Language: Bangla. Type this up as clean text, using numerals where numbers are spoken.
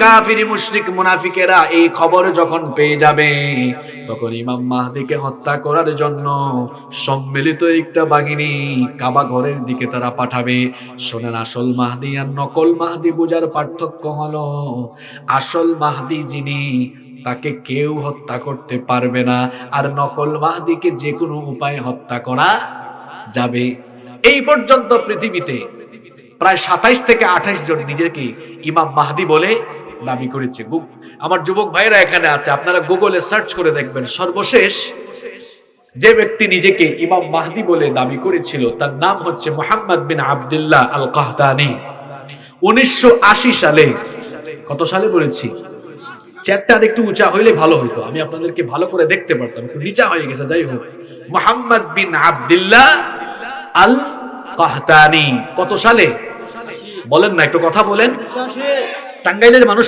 কাফির মুশরিক মুনাফিকেরা এই খবর যখন পেয়ে যাবে, তখন ইমাম মাহদিকে হত্যা করার জন্য সম্মিলিত একটা বাহিনী কাবা ঘরের দিকে তারা পাঠাবে। শোনেন, আসল মাহদি আর নকল মাহদি বোঝার পার্থক্য হলো, আসল মাহদি যিনি তাকে কেউ হত্যা করতে পারবে না, আর নকল মাহদিকে যে কোনো উপায়ে হত্যা করা যাবে। এই পর্যন্ত পৃথিবীতে প্রায় 27 থেকে 28 জন নিজেকে ইমাম মাহদি বলে দাবি করেছে। আমার যুবক ভাইরা এখানে আছে, আপনারা গুগলে সার্চ করে দেখবেন, সর্বশেষ যে ব্যক্তি নিজেকে ইমাম মাহদি বলে দাবি করেছিল তার নাম হচ্ছে মুহাম্মদ বিন আব্দুল্লাহ আল কাহতানি। 1980 সালে, কত সালে বলেছি, চেয়ারটা একটু উঁচা হইলে ভালো হইতো, আমি আপনাদেরকে ভালো করে দেখতে পারতাম, একটু নিচা হয়ে গেছে। যাই হোক, মুহাম্মদ বিন আব্দুল্লাহ আল কাহতানি কত সালে বলেন না, একটু কথা বলেন। টাঙ্গাইলের মানুষ